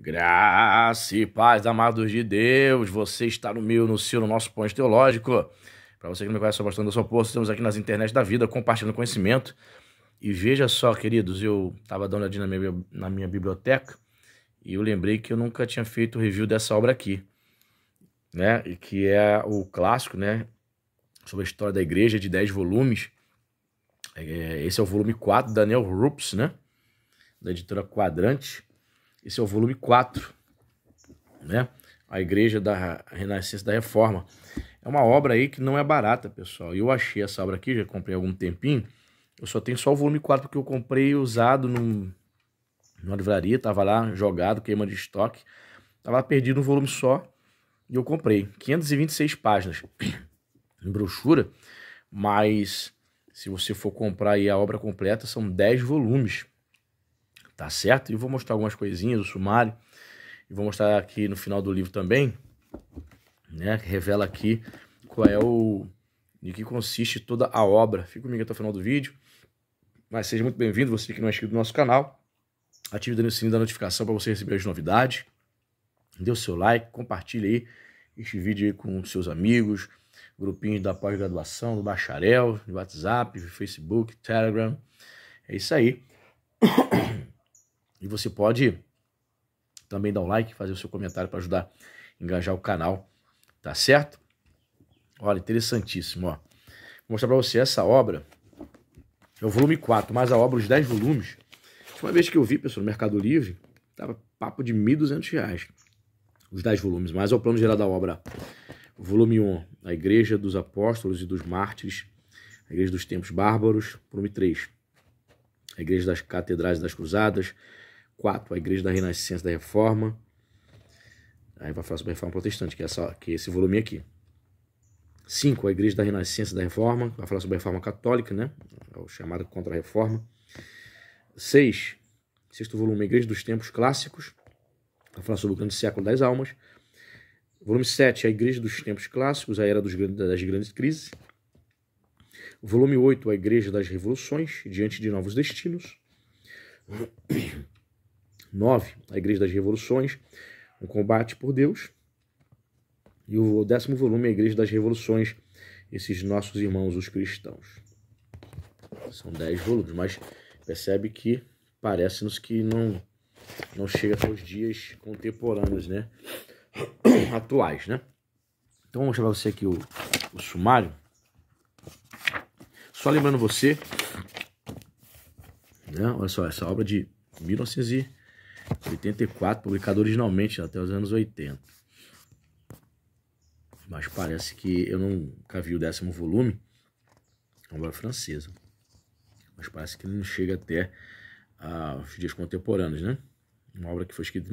Graça e paz, amados de Deus, você está no meu, no seu, no nosso ponto teológico. Para você que não me conhece, sou bastante da sua posto, estamos aqui nas internet da vida, compartilhando conhecimento. E veja só, queridos, eu estava dando uma olhadinha na minha biblioteca e eu lembrei que eu nunca tinha feito review dessa obra aqui, né? E que é o clássico, né? Sobre a história da igreja, de 10 volumes. Esse é o volume 4 da Neil Rups, né? Da editora Quadrante. Esse é o volume 4, né? A Igreja da Renascença da Reforma. É uma obra aí que não é barata, pessoal. Eu achei essa obra aqui, já comprei há algum tempinho. Eu só tenho só o volume 4 porque eu comprei usado numa livraria, tava lá jogado, queima de estoque. Tava perdido um volume só e eu comprei. 526 páginas em brochura, mas se você for comprar aí a obra completa, são 10 volumes. Tá certo? E vou mostrar algumas coisinhas, o sumário. E vou mostrar aqui no final do livro também, né? Que revela aqui qual é de que consiste toda a obra. Fica comigo até o final do vídeo. Mas seja muito bem-vindo, você que não é inscrito no nosso canal. Ative o sininho da notificação para você receber as novidades. Dê o seu like, compartilhe aí este vídeo aí com seus amigos, grupinhos da pós-graduação, do bacharel, do WhatsApp, Facebook, Telegram. É isso aí. E você pode também dar um like, fazer o seu comentário para ajudar a engajar o canal, tá certo? Olha, interessantíssimo, ó. Vou mostrar para você essa obra, é o volume 4, mais a obra, os 10 volumes. A última vez que eu vi, pessoal, no Mercado Livre, tava papo de R$1.200, os 10 volumes, mas é o plano geral da obra. O volume 1, a Igreja dos Apóstolos e dos Mártires, a Igreja dos Tempos Bárbaros. Volume 3, a Igreja das Catedrais e das Cruzadas. 4, a Igreja da Renascença da Reforma. Aí vai falar sobre a Reforma Protestante, que é esse volume aqui. 5, a Igreja da Renascença da Reforma. Vai falar sobre a Reforma Católica, né? O chamado Contra-Reforma. 6, sexto volume, a Igreja dos Tempos Clássicos. Vai falar sobre o grande século das almas. Volume 7, a Igreja dos Tempos Clássicos, a Era das Grandes Crises. Volume 8, a Igreja das Revoluções, diante de novos destinos. 9, a Igreja das Revoluções, um combate por Deus. E o 10º volume, a Igreja das Revoluções, esses nossos irmãos, os cristãos. São 10 volumes, mas percebe que parece-nos que não chega até os dias contemporâneos, né? Atuais, né? Então, vou mostrar para você aqui o sumário. Só lembrando você, né? Olha só, essa obra de 1984, publicada originalmente até os anos 80. Mas parece que eu nunca vi o 10º volume, é uma obra francesa. Mas parece que ele não chega até os dias contemporâneos, né? Uma obra que foi escrita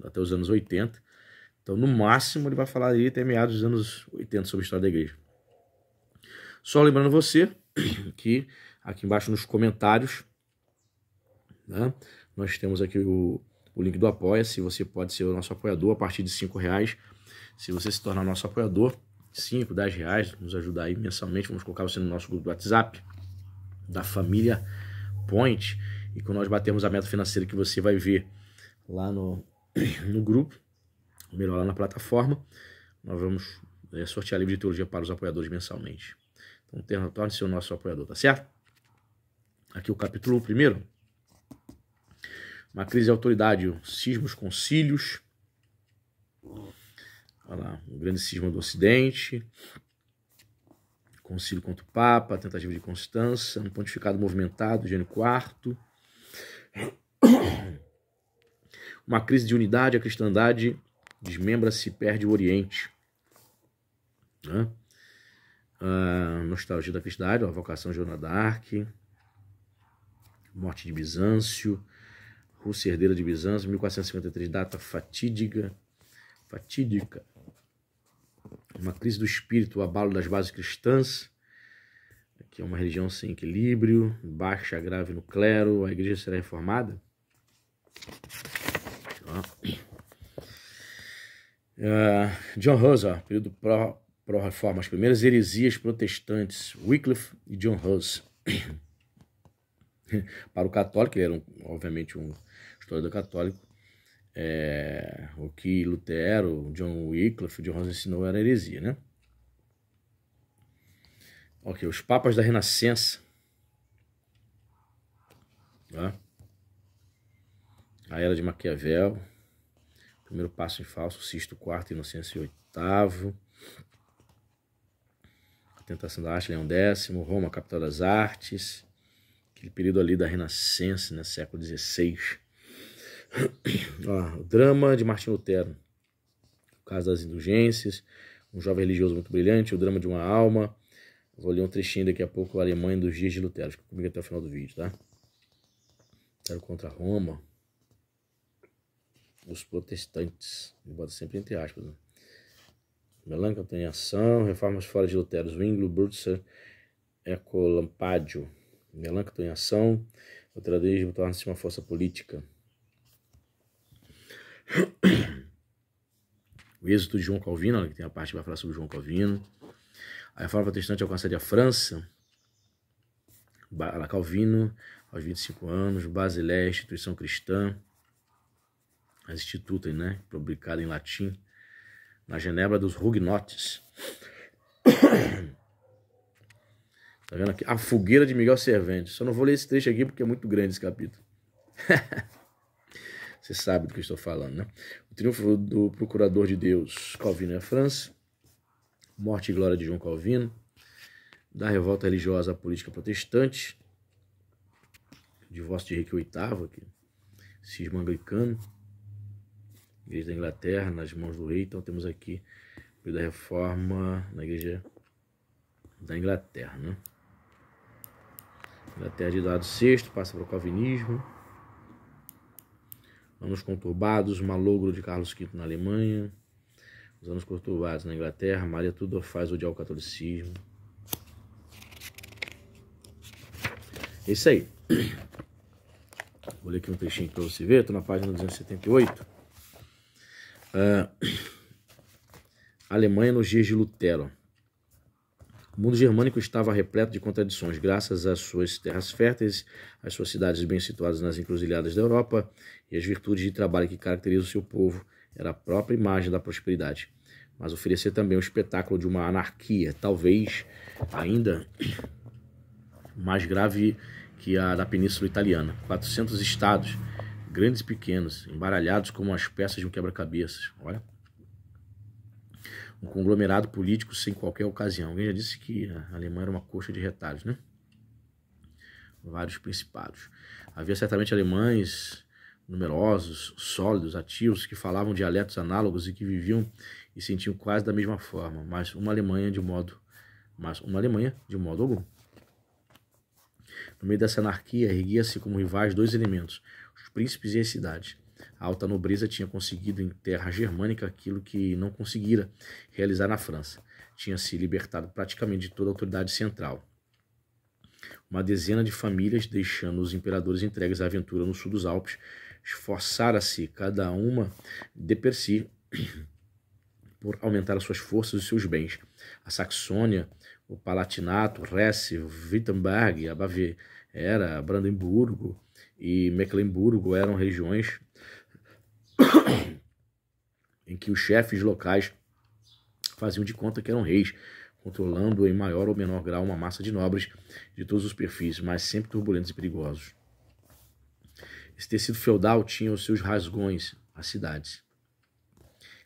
até os anos 80. Então, no máximo, ele vai falar aí até meados dos anos 80 sobre a história da igreja. Só lembrando você que aqui embaixo nos comentários, né, nós temos aqui o link do Apoia-se. Você pode ser o nosso apoiador a partir de R$5. Se você se tornar nosso apoiador, R$5, R$10, nos ajudar aí mensalmente. Vamos colocar você no nosso grupo do WhatsApp, da família Point. E quando nós batermos a meta financeira que você vai ver lá no grupo, melhor lá na plataforma, nós vamos sortear livro de teologia para os apoiadores mensalmente. Então, torne-se o nosso apoiador, tá certo? Aqui o capítulo 1, uma crise de autoridade, cismos, concílios. Olha lá, o grande cisma do Ocidente, concílio contra o Papa, tentativa de Constância, um pontificado movimentado, Eugênio IV. Uma crise de unidade, a cristandade desmembra-se e perde o Oriente. Né? Nostalgia da cristandade, a vocação de Joana d'Arc, morte de Bizâncio, Rússia herdeira de Bizâncio, 1453, data fatídica. Uma crise do espírito, o abalo das bases cristãs. Aqui é uma religião sem equilíbrio, baixa grave no clero, a igreja será reformada. John Hus, período pró-reforma, as primeiras heresias protestantes, Wycliffe e John Hus. Para o católico, ele era obviamente um historiador católico, o que Lutero, John Wycliffe, John Rose ensinou era heresia, né? Ok, os papas da Renascença. Tá? A Era de Maquiavel. Primeiro Passo em Falso, Sixto IV, Inocêncio VIII. A Tentação da Arte, Leão X. Roma, capital das artes. Aquele período ali da Renascença, né? Século XVI. O drama de Martim Lutero. O caso das indulgências. Um jovem religioso muito brilhante. O drama de uma alma. Vou ler um trechinho daqui a pouco. A Alemanha dos dias de Lutero. Fica comigo até o final do vídeo, tá? Lutero contra Roma. Os protestantes. Bota sempre entre aspas, né? Melanchthon em ação. Reformas fora de Lutero. Zwinglio, Burzer, Ecolampadio. Melanchthon em ação. O luteranismo torna-se uma força política. O êxito de João Calvino, olha, que tem a parte que vai falar sobre João Calvino. A reforma protestante alcançaria a França. Calvino, aos 25 anos. Basileia, instituição cristã. As Institutas, né? Publicada em latim. Na Genebra dos Huguenotes. Tá vendo aqui? A fogueira de Miguel Cervantes. Só não vou ler esse trecho aqui porque é muito grande esse capítulo. Você sabe do que eu estou falando, né? O triunfo do procurador de Deus, Calvino e a França. Morte e glória de João Calvino. Da revolta religiosa à política protestante. Divórcio de Henrique VIII, aqui. Cisma anglicano. Igreja da Inglaterra, nas mãos do rei. Então temos aqui o período da reforma na Igreja da Inglaterra, né? Inglaterra de Eduardo VI, passa para o calvinismo. Anos conturbados, malogro de Carlos V na Alemanha. Os anos conturbados na Inglaterra. Maria Tudor faz odiar o catolicismo. É isso aí. Vou ler aqui um trechinho para você ver. Estou na página 278. Alemanha nos dias de Lutero. O mundo germânico estava repleto de contradições, graças às suas terras férteis, às suas cidades bem situadas nas encruzilhadas da Europa e às virtudes de trabalho que caracterizam o seu povo, era a própria imagem da prosperidade. Mas oferecia também o espetáculo de uma anarquia, talvez ainda mais grave que a da Península Italiana. 400 estados, grandes e pequenos, embaralhados como as peças de um quebra-cabeças. Olha. Um conglomerado político sem qualquer ocasião. Alguém já disse que a Alemanha era uma coxa de retalhos, né? Vários principados. Havia certamente alemães numerosos, sólidos, ativos, que falavam dialetos análogos e que viviam e sentiam quase da mesma forma, mas uma Alemanha de modo algum. No meio dessa anarquia, erguia-se como rivais dois elementos, os príncipes e as cidades. A alta nobreza tinha conseguido em terra germânica aquilo que não conseguira realizar na França. Tinha se libertado praticamente de toda a autoridade central. Uma dezena de famílias, deixando os imperadores entregues à aventura no sul dos Alpes, esforçara-se cada uma de per si por aumentar as suas forças e seus bens. A Saxônia, o Palatinato, Hesse, Wittenberg, a Baviera, Brandemburgo e Mecklemburgo eram regiões em que os chefes locais faziam de conta que eram reis, controlando em maior ou menor grau uma massa de nobres de todos os perfis, mas sempre turbulentos e perigosos. Esse tecido feudal tinha os seus rasgões, as cidades.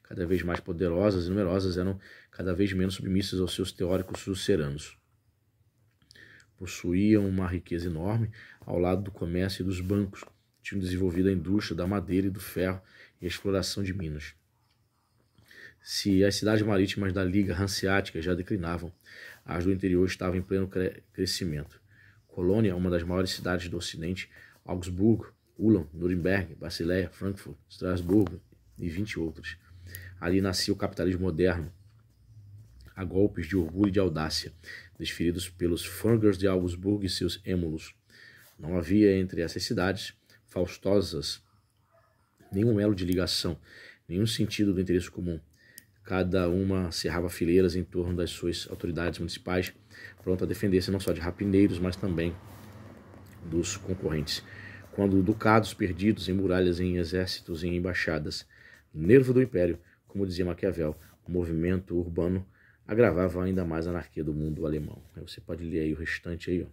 Cada vez mais poderosas e numerosas, eram cada vez menos submissas aos seus teóricos suceranos. Possuíam uma riqueza enorme ao lado do comércio e dos bancos. Tinham desenvolvido a indústria da madeira e do ferro e a exploração de minas. Se as cidades marítimas da Liga Hanseática já declinavam, as do interior estavam em pleno crescimento. Colônia, uma das maiores cidades do Ocidente, Augsburgo, Ulm, Nuremberg, Basileia, Frankfurt, Estrasburgo e 20 outras. Ali nascia o capitalismo moderno, a golpes de orgulho e de audácia, desferidos pelos Fürgers de Augsburgo e seus émulos. Não havia entre essas cidades faustosas nenhum elo de ligação, nenhum sentido do interesse comum. Cada uma cerrava fileiras em torno das suas autoridades municipais, pronta a defender-se não só de rapineiros, mas também dos concorrentes. quando ducados perdidos em muralhas, em exércitos, em embaixadas, nervo do império, como dizia Maquiavel, o movimento urbano agravava ainda mais a anarquia do mundo alemão. Aí você pode ler aí o restante aí, ó,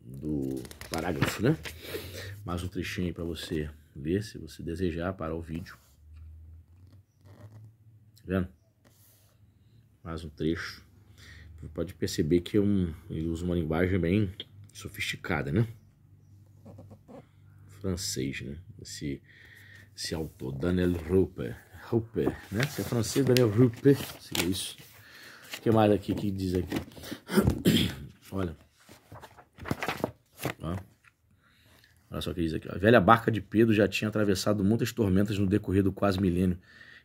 do parágrafo, né? Mais um trechinho aí para você ler, se você desejar, parar o vídeo. Tá vendo? Mais um trecho. Você pode perceber que ele usa uma linguagem bem sofisticada, né? Francês, né? Esse autor, Daniel Rupert, né? Se é francês, Daniel Rupert, seria isso. O que mais aqui que diz aqui? Olha. Ó. Olha só o que diz aqui. A velha barca de Pedro já tinha atravessado muitas tormentas no decorrer do quase milênio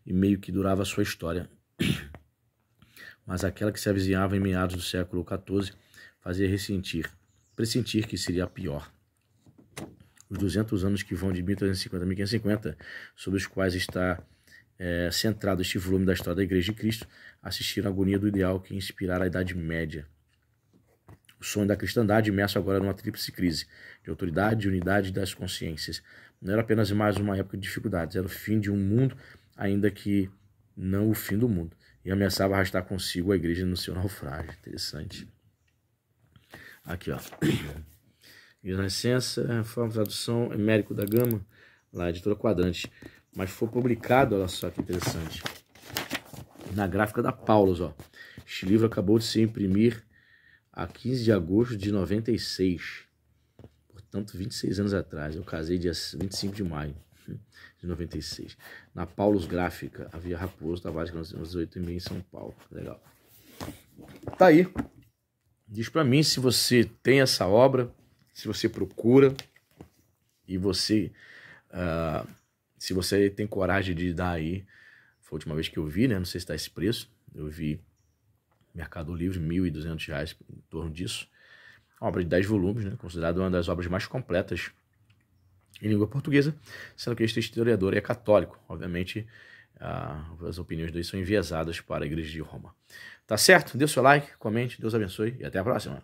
e meio que durava a sua história. Mas aquela que se avizinhava em meados do século XIV fazia pressentir que seria a pior. Os 200 anos que vão de 1350 a 1550, sobre os quais está centrado este volume da história da Igreja de Cristo, assistiram à agonia do ideal que inspirara a Idade Média. O sonho da cristandade imerso agora numa tríplice crise de autoridade e unidade das consciências. Não era apenas mais uma época de dificuldades, era o fim de um mundo, ainda que não o fim do mundo, e ameaçava arrastar consigo a igreja no seu naufrágio. Interessante. Aqui, ó. Renascença, forma, tradução, Américo da Gama, lá, editora Quadrante. Mas foi publicado, olha só que interessante, na gráfica da Paulus, ó. Este livro acabou de se imprimir a 15 de agosto de 96. Portanto, 26 anos atrás. Eu casei dia 25 de maio de 96. Na Paulus Gráfica, havia Raposo Tavares, que nós temos 18,5 em São Paulo. Legal. Tá aí. Diz pra mim se você tem essa obra, se você procura e você... se você tem coragem de dar aí, foi a última vez que eu vi, né? Não sei se está esse preço. Eu vi Mercado Livre, R$ 1.200, em torno disso. Uma obra de 10 volumes, né? Considerada uma das obras mais completas em língua portuguesa, sendo que este historiador é católico. Obviamente, as opiniões dele são enviesadas para a Igreja de Roma. Tá certo? Dê o seu like, comente, Deus abençoe e até a próxima.